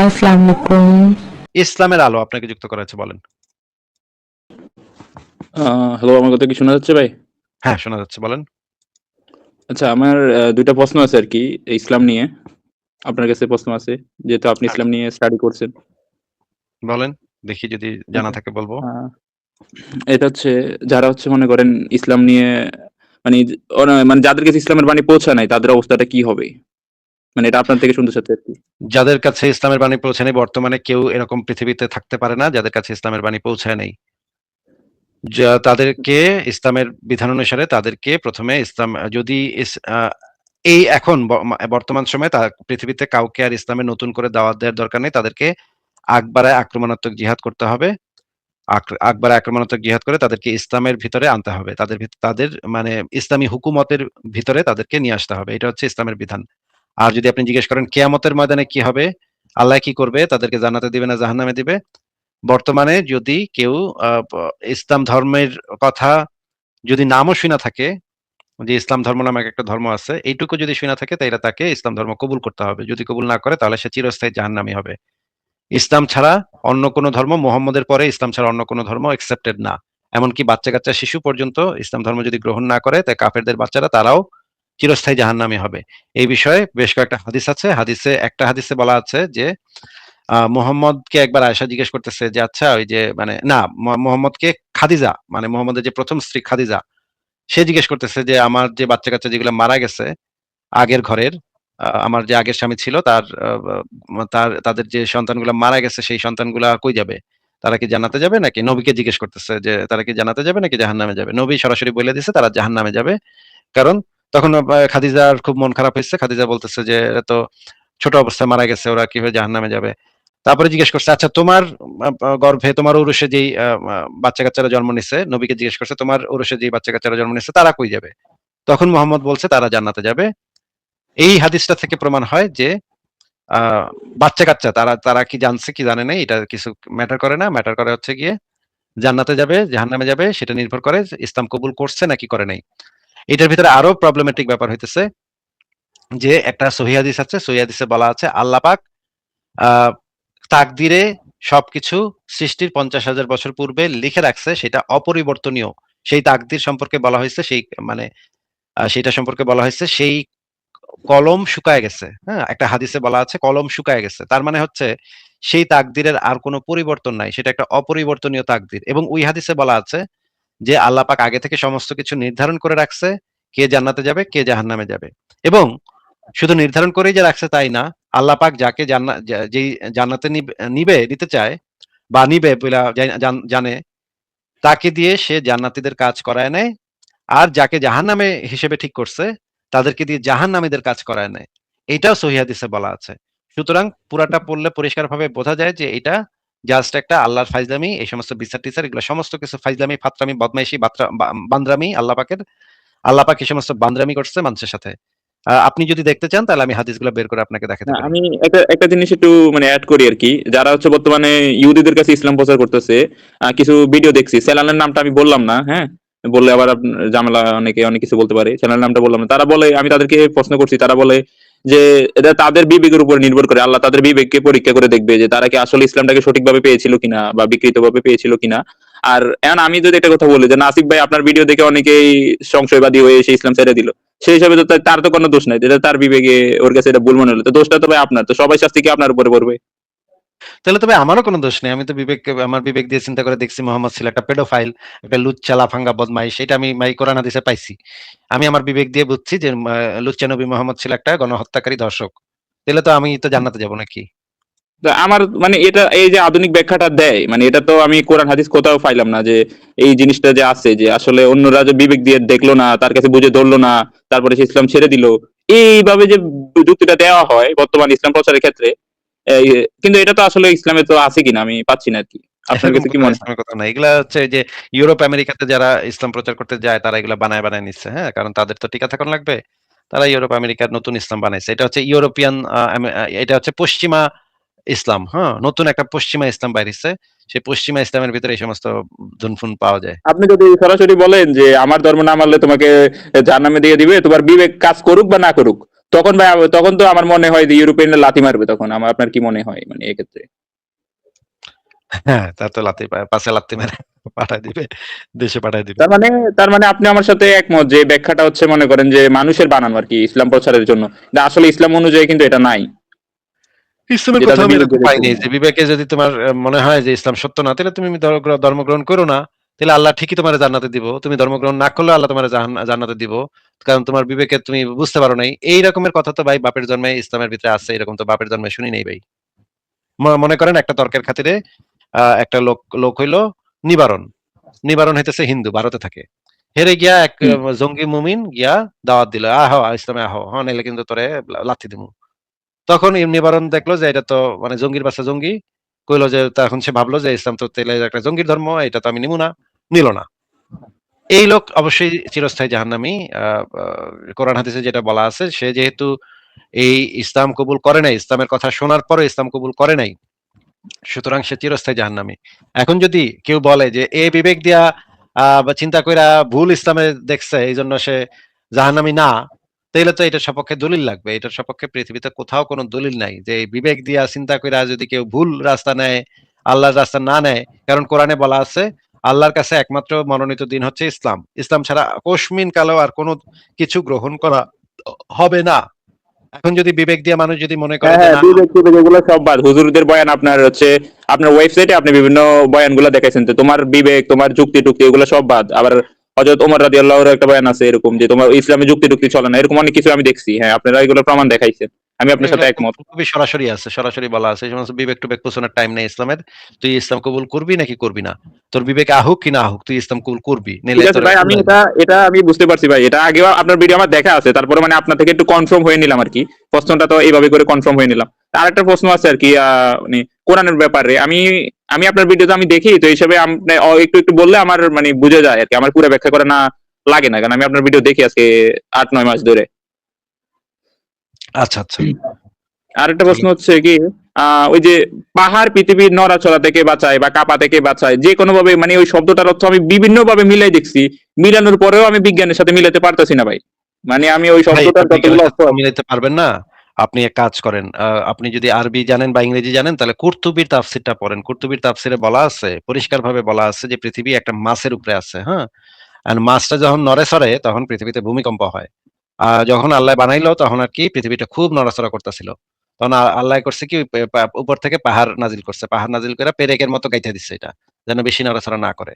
আসসালামু আলাইকুম। ইসলামের আলো আপনাকে যুক্ত করা হয়েছে, বলেন। হ্যালো, আমার কথা কি শোনা যাচ্ছে ভাই? হ্যাঁ, শোনা যাচ্ছে, বলেন। আচ্ছা, আমার ২ টা প্রশ্ন আছে আরকি ইসলাম নিয়ে। আপনার কাছে প্রশ্ন আছে। যেহেতু আপনি ইসলাম আচ্ছা, নিয়ে স্টাডি করছেন। বলেন। দেখি যদি জানা আচ্ছা। থাকে বলবো। আ এটা হচ্ছে যারা হচ্ছে মনে করেন ইসলাম নিয়ে মানে মানে যাদের কাছে ইসলামের বাণী পৌঁছায় নাই তাদের অবস্থাটা কি হবে? মানে এটা আপনার থেকে শুনতে চাচ্ছি আরকি। যাদের কাছে ইসলামের বাণী পৌঁছায়নি, বর্তমানে কেউ এরকম পৃথিবীতে থাকতে পারে না যাদের কাছে ইসলামের বাণী পৌঁছায় নাই। তাদেরকে ইসলামের বিধান অনুসারে তাদেরকে প্রথমে ইসলাম যদি এই এখন বর্তমান সময়ে পৃথিবীতে কাউকে আর ইসলামের নতুন করে দাওয়াত দেওয়ার দরকার নেই। তাদেরকে আকবারায় আক্রমণাত্মক জিহাদ করতে হবে। আকবর আক্রমণাত্মক জিহাদ করে তাদেরকে ইসলামের ভিতরে আনতে হবে। তাদের মানে ইসলামী হুকুমতের ভিতরে তাদেরকে নিয়ে আসতে হবে। এটা হচ্ছে ইসলামের বিধান। আর যদি আপনি জিজ্ঞেস করেন কিয়ামতের ময়দানে কি হবে, আল্লাহ কি করবে, তাদেরকে জান্নাতে দিবে না জাহান্নামে দিবে, বর্তমানে যদি কেউ ইসলাম ধর্মের কথা যদি নামও শুনা থাকে, যে ইসলাম ধর্ম নামে একটা ধর্ম আছে, এইটুকু যদি শুনা থাকে তাহলে তাকে ইসলাম ধর্ম কবুল করতে হবে। যদি কবুল না করে তাহলে সে চিরস্থায়ী জাহান্নামী হবে। ইসলাম ছাড়া অন্য কোনো ধর্ম, মুহাম্মদের পরে ইসলাম ছাড়া অন্য কোনো ধর্ম একসেপ্টেড না। এমনকি বাচ্চা-কাচ্চা শিশু পর্যন্ত ইসলাম ধর্ম যদি গ্রহণ না করে, তাই কাফেরদের বাচ্চারা তারাও চিরস্থায়ী জাহান্নামী হবে। এই বিষয়ে বেশ কয়েকটা হাদিস আছে। একটা হাদিসে বলা আছে যে মুহাম্মদকে একবার আয়েশা জিজ্ঞেস করতেছে যে আচ্ছা ওই যে মানে না মুহাম্মদকে খাদিজা মানে মুহাম্মদের যে প্রথম স্ত্রী খাদিজা, সে জিজ্ঞেস করতেছে যে আমার যে বাচ্চা-কাচ্চা যেগুলো মারা গেছে আগের ঘরের, আমার যে আগের স্বামী ছিল তাদের যে সন্তানগুলা মারা গেছে সেই সন্তানগুলা কই যাবে? তারা কি জান্নাতে যাবে নাকি, নবীকে জিজ্ঞেস করতেছে যে তারা কি জান্নাতে যাবে নাকি জাহান্নামে যাবে? নবী সরাসরি বলে দিছে তারা জাহান্নামে যাবে। কারণ তখন খাদিজার খুব মন খারাপ হইছে। খাদিজা বলতেছে যে এরা তো ছোট অবস্থায় মারা গেছে, ওরা কিভাবে জাহান্নামে যাবে? তারপরে জিজ্ঞেস করছে আচ্ছা তোমার গর্ভে তোমার ঔরসে যেই বাচ্চা-কাচ্চারা জন্ম নিছে, নবীকে জিজ্ঞেস করছে তোমার ঔরসে যেই বাচ্চা-কাচ্চারা জন্ম নিছে তারা কই যাবে? তখন মুহাম্মদ বলছে তারা জান্নাতে যাবে। এই হাদিসটা থেকে প্রমাণ হয় যে আ বাচ্চা-কাচ্চা তারা তারা কি জানছে কি জানে নাই এটা কিছু ম্যাটার করে না। ম্যাটার করে হচ্ছে গিয়ে জান্নাতে যাবে, জাহান্নামে যাবে সেটা নির্ভর করে যে ইসলাম কবুল করছে নাকি করে নাই। এটার ভিতরে আরো প্রবলেমেটিক ব্যাপার হইতেছে যে একটা সহিহ হাদিস আছে। সহিহ হাদিসে বলা আছে আল্লাহ পাক আ তাকদিরে সবকিছু সৃষ্টির ৫০,০০০ বছর পূর্বে লিখে রাখছে, সেটা অপরিবর্তনীয়। সেই তাকদির সম্পর্কে বলা হইছে মানে সেটা সম্পর্কে বলা হয়েছে সেই কলম শুকায় গেছে। হ্যাঁ? একটা হাদিসে বলা আছে কলম শুকায় গেছে। তার মানে হচ্ছে সেই তাকদীরের আর কোনো পরিবর্তন নাই। সেটা একটা অপরিবর্তনীয় তাকদীর। এবং ওই হাদিসে বলা আছে যে আল্লাহ পাক আগে থেকে সমস্ত কিছু নির্ধারণ করে রাখছে, কে জান্নাতে যাবে, কে জাহান্নামে যাবে। এবং শুধু নির্ধারণ করেই যে রাখছে তাই না, আল্লাহ পাক যাকে যেই জান্নাতে নিতে চায় বা নিবে বইলা জানে, তাকে দিয়ে সে জান্নাতীদের কাজ করায় নেয়। আর যাকে জাহান্নামে হিসেবে ঠিক করছে তাদেরকে দিয়ে জাহান্নামীদের কাজ করায় নেয়। এইটাও সহিহ হাদিসে বলা আছে। সুতরাং পুরাটা পড়লে পরিষ্কারভাবে বোঝা যায় যে এটা জাস্ট একটা আল্লাহর ফাইজলামি। এই সমস্ত বিচার-টিচার এগুলো সমস্ত কিছু ফাইজলামি, ফাত্রামি, বদমাইশি, বান্দরামি আল্লাহ পাক এই সমস্ত বান্দরামি করছে মানুষের সাথে। আপনি যদি দেখতে চান তাহলে আমি হাদিসগুলো বের করে আপনাকে দেখাতে না, পারি। আমি একটা জিনিস একটু মানে এড করি আরকি। যারা হচ্ছে বর্তমানে ইহুদিদের কাছে ইসলাম প্রচার করতেছে, কিছু ভিডিও দেখছি। চ্যানেলের নামটা আমি বললাম না, হ্যাঁ? বললে আবার ঝামেলা, অনেকে অনেক কিছু বলতে পারে। চ্যানেলের নামটা বললাম না। তারা বলে, আমি তাদেরকে প্রশ্ন করছি, তারা বলে যে এটা তাদের বিবেকের উপর নির্ভর করে। আল্লাহ তাদের বিবেককে পরীক্ষা করে দেখবে যে তারা কি আসলে ইসলামটাকে সঠিকভাবে পেয়েছিল কিনা বা বিকৃতভাবে পেয়েছিল কিনা। আর এখন আমি যদি একটা কথা বলি যে নাসিব ভাই আপনার ভিডিও দেখে অনেকেই সংশয়বাদী হয়ে এসে ইসলাম ছেড়ে দিল। সেই হিসাবে তো তার তো কোনো দোষ নাই। এটা তার বিবেকে ওর কাছে এটা ভুল মনে হলো। তো দোষটা তো ভাই আপনার। তো সবাই শাস্তি কি আপনার উপরে পড়বে? তাহলে তবে আমারও কোনো দোষ নেই। আমি তো আমার বিবেক দিয়ে চিন্তা করে দেখছি মোহাম্মদ ছিল একটা পেডোফাইল, একটা লুচ্চা লাফাঙ্গা বদমাইশ। এটা আমি কোরআন হাদিসে পাইছি। আমি আমার বিবেক দিয়ে বুঝছি যে লুচ্চা নবী মোহাম্মদ ছিল একটা গণহত্যাকারী ধর্ষক। তাহলে তো আমি তো জান্নাতে যাব নাকি? তো আমার মানে এটা এই যে আধুনিক ব্যাখ্যাটা দেয়, মানে এটা তো আমি কোরআন হাদিস কোথাও পাইলাম না যে এই জিনিসটা যে আছে যে আসলে অন্যরা যে বিবেক দিয়ে দেখলো না, তার কাছে বুঝে ধরলো না, তারপরে সে ইসলাম ছেড়ে দিল। এইভাবে যে যুক্তিটা দেওয়া হয় বর্তমান ইসলাম প্রচারের ক্ষেত্রে, এই কিন্তু এটা তো আসলে ইসলামে তো আছে কিনা আমি পাচ্ছি না আরকি। আপনার এরকম কাছে কি কোনো মনে হয়? ইসলামের কথা নাই। এগুলা হচ্ছে যে ইউরোপ আমেরিকাতে যারা ইসলাম প্রচার করতে যায় তারা এগুলা বানায় নিচ্ছে। হ্যাঁ? কারণ তাদের তো টিকা থাকুন লাগবে। তারা ইউরোপ আমেরিকার নতুন ইসলাম বানাইছে। এটা হচ্ছে ইউরোপিয়ান এটা হচ্ছে পশ্চিমা ইসলাম। হ্যাঁ? নতুন একটা পশ্চিমা ইসলাম বাইরিছে। সেই পশ্চিমা ইসলামের ভিতরে এই সমস্ত ধুনফুন পাওয়া যায়। আপনি যদি সরাসরি বলেন যে আমার ধর্ম না মানলে তোমাকে জাহান্নামে দিয়ে দিবে, তোমার বিবেক কাজ করুক বা না করুক, তখন ভাই তখন তো আমার মনে হয় যে ইউরোপিয়ানরা লাথি মারবে তখন। আপনার কি মনে হয় মানে এক্ষেত্রে? হ্যাঁ, তা তো পাছে লাত্তি মেরে পাঠায় দিবে। দেশে পাঠায় দিবে। তার মানে তার মানে আপনি আমার সাথে একমত যে ব্যাখ্যাটা হচ্ছে মনে করেন যে মানুষের বানানো আরকি ইসলাম প্রচারের জন্য। কিন্তু আসলে ইসলাম অনুযায়ী কিন্তু এটা নাই। ইসলামের যেটাতে কোথাও আমি বিবেক এরকম বিবেক পাইনি যে বিবেকে যদি তোমার মনে হয় যে ইসলাম সত্য না, তাহলে তুমি ধর্ম গ্রহণ করো না। তাহলে আল্লাহ ঠিকই তোমারে জান্নাতে দিব। তুমি ধর্ম গ্রহণ না করলেও আল্লাহ তোমারে জান্নাতে দিব। কারণ তোমার বিবেকে তুমি বুঝতে পারো নাই। এই রকমের কথা তো ভাই বাপের জন্মে ইসলামের ভিতরে আছে। এরকম তো বাপের জন্মে শুনি নাই ভাই। মনে করেন একটা তর্কের খাতিরে একটা লোক হইলো নিবারণ। নিবারণ হইতেছে হিন্দু, ভারতে থাকে। হেরে গিয়া এক হুম। জঙ্গি মুমিন গিয়া দাওয়াত দিল। আহ ইসলামে আহ। হ্যাঁ, নাইলে কিন্তু তোরে লাথি দিমু। তখন নিবারণ দেখলো যে এটা তো মানে জঙ্গির বাচ্চা জঙ্গি। কইলো যে তখন সে ভাবলো যে ইসলাম তো তাইলে একটা জঙ্গির ধর্ম, এটা তো আমি নিবো না। নিল না। এই লোক অবশ্যই চিরস্থায়ী জাহান্নামী। কোরআন হাদিসে যেটা বলা আছে, সে যেহেতু এই ইসলাম কবুল করে নাই, ইসলামের কথা শোনার পরে ইসলাম কবুল করে নাই, সুতরাং সে চিরস্থায়ী জাহান্নামী। এখন যদি কেউ বলে যে এ বিবেক দিয়া বা চিন্তা কইরা ভুল ইসলামে দেখছে এই জন্য সে জাহান্নামী না, তাইলে তো এটার সপক্ষে দলিল লাগবে। এটার সপক্ষে পৃথিবীতে কোথাও কোনো দলিল নাই যে এই বিবেক দিয়া চিন্তা কইরা যদি কেউ ভুল রাস্তা নেয়, আল্লাহর রাস্তা না নেয়। কারণ কোরআনে বলা আছে আল্লাহর কাছে একমাত্র মনোনীত দিন হচ্ছে ইসলাম। ইসলাম ছাড়া কসমিন কালেও আর কোনো কিছু গ্রহণ করা হবে না। এখন যদি বিবেক দিয়ে মানুষ যদি মনে করে হ্যাঁ, যে হ্যাঁ, না, বিবেক টিবেক এগুলো সব বাদ। হুজুরদের বয়ান আপনার হচ্ছে আপনার ওয়েবসাইটে আপনি বিভিন্ন বয়ানগুলো দেখাইছেন। তো তোমার বিবেক, তোমার যুক্তি-টুক্তি এগুলো সব বাদ। আবার হযরত ওমর রাদিয়াল্লাহুর একটা বয়ান আছে এরকম যে তোমার ইসলামে যুক্তি-টুক্তি চলে না। এরকম অনেক কিছু আমি দেখছি। হ্যাঁ, আপনারা এগুলোর প্রমাণ দেখাইছেন। আমি আপনার এগুলো সাথে খুব একমত। খুবই সরাসরি আছে। সরাসরি বলা আছে। এই সমস্ত বিবেক টুবেক পেছনের টাইম নেই ইসলামের। তুই ইসলাম কবুল করবি নাকি করবি না? তোর বিবেকে আহুক কি না আহুক, তুই ইসলাম কবুল করবি। ঠিক নিলে আছে তোর ভাই, আমি উড়াইবো। এটা এটা আমি বুঝতে পারছি ভাই। এটা আগেও আপনার ভিডিও আমার দেখা আছে। তারপরে মানে আপনার থেকে একটু কনফার্ম হয়ে নিলাম আরকি। প্রশ্নটা তো এইভাবে করে কনফার্ম হয়ে নিলাম। আরেকটা প্রশ্ন আছে আরকি মানে কোরআনের ব্যাপারে। আমি আমি আপনার ভিডিওতে আমি দেখি তো এই হিসাবে আপনি একটু বললে আমার মানে বুঝে যায় আরকি। আমার পুরো ব্যাখ্যা করা না লাগে না। কারণ আমি আপনার ভিডিও দেখি আজকে ৮-৯ মাস ধরে। আচ্ছা, আচ্ছা। আরেকটা তাহলে প্রশ্ন হচ্ছে কি ওই যে পাহাড় পৃথিবীর নড়াচড়া থেকে বাঁচায় বা কাঁপা থেকে বাঁচায় যে কোনো ভাবে মানে ওই শব্দটার অর্থ আমি বিভিন্ন ভাবে মিলাই দেখছি। মিলানোর পরেও আমি বিজ্ঞানের সাথে মিলাতে পারতেছি না ভাই। মানে আমি ওই ভাই শব্দটার এটা যতগুলো বিজ্ঞানের অর্থ সাথে তো আছে। মিলাইতে পারবেন না। আপনি এক কাজ করেন। আপনি যদি আরবি জানেন বা ইংরেজি জানেন তাহলে কুরতুবীর তাফসীরটা পড়েন। কুরতুবীর তাফসীরে বলা আছে, পরিষ্কারভাবে বলা আছে যে পৃথিবী একটা মাছের উপরে আছে, হ্যাঁ? আর মাছটা যখন নড়ে-চড়ে তখন পৃথিবীতে ভূমিকম্প হয়। যখন আল্লাহ বানাইলো তখন আরকি পৃথিবীটা খুব নড়াচড়া করতেছিল। তখন আল্লাহ করছে কি উপর থেকে পাহাড় নাজিল করছে। পাহাড় নাজিল করে পেরেকের মতো গাইথা দিচ্ছে এটা। যেন বেশি নড়াচড়া না করে।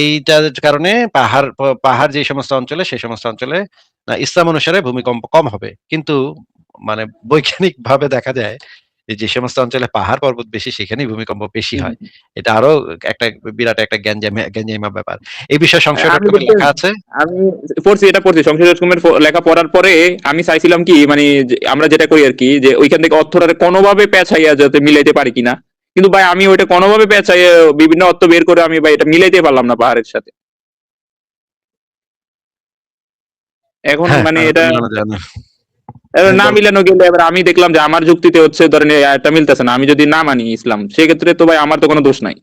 এইটার কারণে পাহাড় যে সমস্ত অঞ্চলে সেই সমস্ত অঞ্চলে ইসলাম অনুসারে ভূমিকম্প কম হবে। কিন্তু মানে বৈজ্ঞানিকভাবে দেখা যায় যে সমস্ত অঞ্চলে পাহাড় পর্বত বেশি সেখানেই ভূমিকম্প বেশি হয়। এটা আরো একটা বিরাট একটা গ্যাঞ্জাইমা ব্যাপার। এই বিষয়ে সংশয় ডট আমি কম এ দেখবেন লেখা আছে। আমি পড়ছি সংসদ রকমের লেখা পড়ার পরে আমি চাইছিলাম কি মানে আমরা যেটা করি আরকি যে ওইখান থেকে অর্থটারে কোনোভাবে পেঁচাইয়া যাতে মিলাইতে পারি কিনা। কিন্তু ভাই আমি ওইটা কোনোভাবে পেঁচাইয়া বিভিন্ন অর্থ বের করে আমি ভাই এটা মিলাইতে পারলাম না পাহাড়ের সাথে। এখন হ্যাঁ, মানে পাহাড় তো এটা মিলানো যায় না। এবার হ্যাঁ, না বল। মিলানো গেলে এবার আমি দেখলাম যে আমার যুক্তিতে হচ্ছে ধরেন এই আয়াতটা মিলতেছে না। আমি যদি না মানি ইসলাম সেক্ষেত্রে তো ভাই আমার তো কোনো দোষ নাই।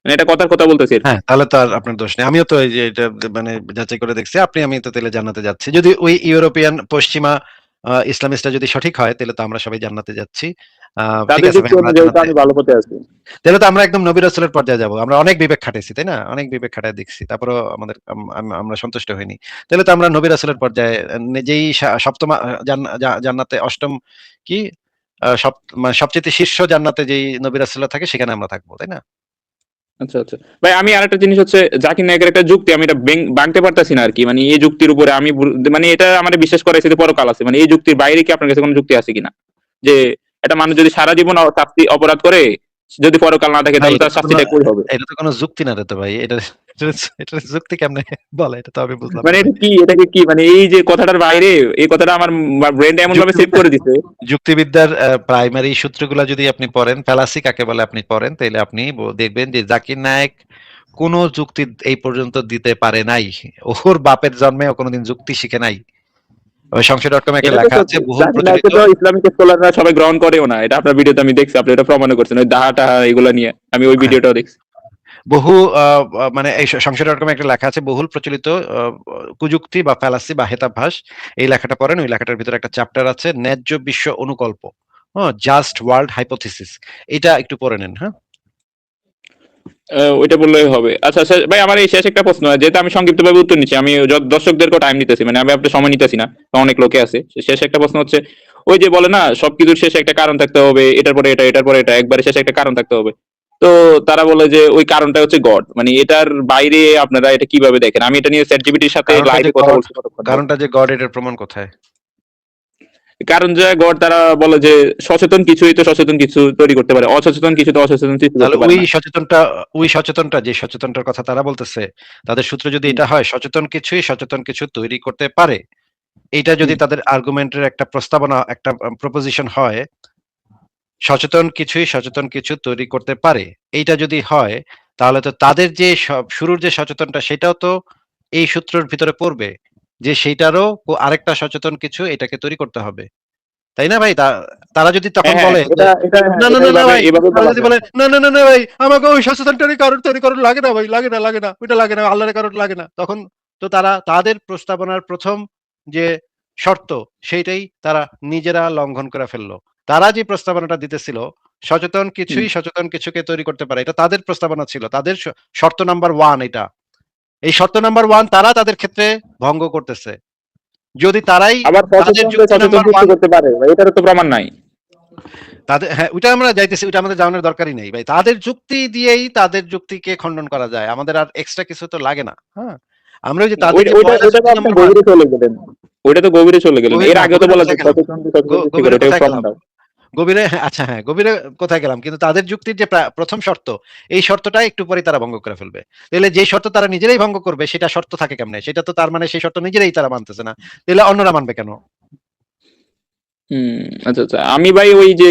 মানে এটা কথার কথা বলতেছি আরকি। হ্যাঁ, তাহলে তো আর আপনার দোষ নেই। আমিও তো এই যে এটা মানে যাচাই করে দেখছি। আমি তো তাইলে জান্নাতে যাচ্ছি। যদি ওই ইউরোপিয়ান পশ্চিমা ইসলামিস্টরা যদি সঠিক হয় তাহলে তো আমরা সবাই জান্নাতে যাচ্ছি। আ ঠিক তাদের আছে ভাই, যুক্তি আমরা অনুযায়ী তো জান্নাতে, আমি ভালো পথে আছি। তাহলে তো আমরা একদম নবী রাসূলের পর্যায়ে যাবো। আমরা অনেক বিবেক খাটাইছি, তাই না? অনেক বিবেক খাটায় দেখছি। তারপরেও আমাদের আমরা সন্তুষ্ট হইনি। তাহলে তো আমরা নবী রাসূলের পর্যায়ে যেই সপ্তম জান্নাতে ৮ম কি আ সপ মানে সবচাইতে শীর্ষ জান্নাতে যেই নবী রাসূলরা থাকে সেখানে আমরা থাকবো, তাই না? আচ্ছা, আচ্ছা। ভাই আমি আরেকটা জিনিস হচ্ছে জাকির নায়কের একটা যুক্তি আমি এটা ভাঙতে পারতাছি না আরকি। মানে এই যুক্তির উপরে আমি মানে এটা আমারে বিশ্বাস করাইছে যে পরকাল আছে। মানে এই যুক্তির বাইরে কি আপনার কাছে কোনো যুক্তি আছে কিনা? যে একটা মানুষ যদি সারা জীবন অপরাধ করে যদি পরকাল না থাকে ভাই তাহলে তার শাস্তিটা কই হবে? এটা তো কোনো যুক্তি না রে তো ভাই। এটা এটা যুক্তি কেমনে বলে এটা তো আমি বুঝলাম মানে না ভাই। এটাকে কি মানে এই যে কথাটার বাইরে এই কথাটা আমার ব্রেইনটা এমন ভাবে সেভ যুক্তিবিদ্যা করে দিছে। যুক্তিবিদ্যার প্রাইমারি সূত্রগুলা যদি আপনি পড়েন, ফ্যালাসি কাকে বলে আপনি পড়েন, তাইলে আপনি দেখবেন যে জাকির নায়েক কোন যুক্তি এই পর্যন্ত দিতে পারে নাই। ওর বাপের জন্মেও কোনদিন যুক্তি শিখে নাই। ওই সংশয়.com একটা এটা তো লেখা আছে সত্যি। বহুল জাকির প্রচলিত। নায়ককে তো ইসলামিক স্কলাররা সবাই গ্রহণ করেও না। এটা আপনার ভিডিওতে আমি দেখছি। আপনি এটা প্রমাণও করছেন। ওই দাহা-টাহা এগুলা নিয়ে। আমি ওই হ্যাঁ, ভিডিওটাও দেখছি। বহু মানে এই সংশয়.com একটা লেখা আছে বহুল প্রচলিত কুযুক্তি বা ফ্যালাসি বা হেতাভাস। এই লেখাটা পড়েন। ওই লেখাটার ভিতরে একটা চ্যাপ্টার আছে ন্যায্য বিশ্ব অনুকল্প। Just world hypothesis. এটা একটু পড়ে নেন, হ্যাঁ? ওইটা বললেই হবে। আচ্ছা ভাই, আমার এই শেষ একটা প্রশ্ন, যেহেতু আমি সংক্ষিপ্তভাবে উত্তর নিচ্ছি, আমি দর্শকদেরকেও টাইম নিতেছি, মানে আমি আপনার সময় নিতেছি না, অনেক লোকে আছে। শেষ একটা প্রশ্ন হচ্ছে, ওই যে বলে না সবকিছুর শেষে একটা কারণ থাকতে হবে, এটার পরে এটা, এটার পরে এটা, একবারে শেষে একটা কারণ থাকতে হবে। তো তারা বলে যে ওই কারণটা হচ্ছে গড, মানে এটার বাইরে আপনারা এটা কিভাবে দেখেন? আমি এটা নিয়ে চ্যাটজিপিটির সাথে লাইভে কথা বলছি কতক্ষণ যাবত। কারণটা যে গড এটার প্রমাণ কোথায়? কারণ যে গড, তারা বলে যে সচেতন কিছুই তো সচেতন কিছু তৈরি করতে পারে, অসচেতন কিছু তো অসচেতন কিছু তাহলে করতে পারে না। ওই সচেতনটা যে সচেতনটার কথা তারা বলতেছে, তাদের সূত্র যদি এটা হয় সচেতন কিছুই সচেতন কিছু তৈরি করতে পারে, এইটা যদি তাদের আর্গুমেন্টের একটা প্রস্তাবনা, একটা প্রপোজিশন হয়, সচেতন কিছুই সচেতন কিছু তৈরি করতে পারে, এইটা যদি হয়, তাহলে তো তাদের যে শুরুর যে সচেতনটা সেটাও তো এই সূত্রের ভিতরে পড়বে, যে সেইটারও আরেকটা সচেতন কিছু এটাকে তৈরি করতে হবে। তাই না ভাই? তারা যদি তখন হ্যাঁ, হ্যাঁ, বলে যে, এটা এটা হ্যাঁ, "না, না, এটা না, না এভাবে ভাই।" এভাবে তারা বলা যদি যায়। বলে, "না, না, না, না ভাই, আমাকে ওই সচেতনটারই কারণ তৈরি করার লাগে না ভাই। লাগে না, লাগে না। ওইটা লাগে না। আল্লাহর কারণ লাগে না।" তখন তো তারা তাদের প্রস্তাবনার ১ম যে শর্ত, সেইটাই তারা নিজেরা লঙ্ঘন করে ফেলল। তারা যে প্রস্তাবনাটা দিতেছিল, সচেতন হুম। কিছুই সচেতন কিছুকে তৈরি করতে পারে। এটা তাদের প্রস্তাবনা ছিল। তাদের শর্ত নাম্বার 1 এটা। এই শর্ত নাম্বার 1 তারা তাদের ক্ষেত্রে ভঙ্গ করতেছে। যদি তারাই আবার তাদের সচেতন যে যুক্তি সচেতন নাম্বার সৃষ্টি 1 করতে পারে, এটারও তো প্রমাণ নাই। হ্যাঁ, ওইটা আমরা যাইতেছি, ওইটা আমাদের জানানোর দরকারই নেই ভাই। তাদের যুক্তি দিয়েই তাদের যুক্তিকে খণ্ডন করা যায়। আমাদের আর এক্সট্রা কিছু তো লাগে না। হ্যাঁ? আমরা ওই যে তাদের ওইটা যে ওইটা পহেলা ওইটা তো যুক্তি আপনি নাম্বার 1 গভীরে চলে গেলেন। ওইটা তো গভীরে চলে গেলেন। গভীর এর না, আগেও তো গভীরে বলা কোথায় যায় গেলাম? সচেতন যে সচেতন সৃষ্টি করে, গভীরে এটা কোথায় প্রমাণ গেলাম? দাও। আচ্ছা হ্যাঁ, গভীরে কোথায় গেলাম? কিন্তু তাদের যুক্তির যে ১ম শর্ত, এই শর্তটা একটু পরেই তারা ভঙ্গ করে ফেলবে। তাইলে যে শর্ত তারা নিজেরাই ভঙ্গ করবে সেটা শর্ত থাকে কেমনে? সেটা তো তার মানে সেই শর্ত নিজেরাই তারা মানতেছে না। তাইলে অন্যরা মানবে কেন? হুম, আচ্ছা, আচ্ছা। আমি ভাই ওই যে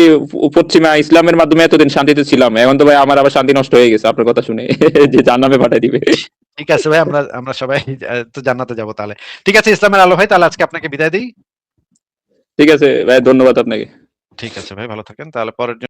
পশ্চিমা ইসলামের মাধ্যমে এতদিন শান্তিতে ছিলাম। এখন তো ভাই আমার আবার শান্তি নষ্ট হয়ে গেছে আপনার কথা শুনে। যে জাহান্নামে পাঠায় দিবে। ঠিক আছে ভাই, আমরা আমরা সবাই তো জান্নাতে যাবো তাহলে। ঠিক আছে ইসলামের আলো ভাই, তাহলে আজকে আপনাকে বিদায় দেই। ঠিক আছে ভাই, ধন্যবাদ আপনাকে। ঠিক আছে ভাই, ভালো থাকেন। তাহলে পরের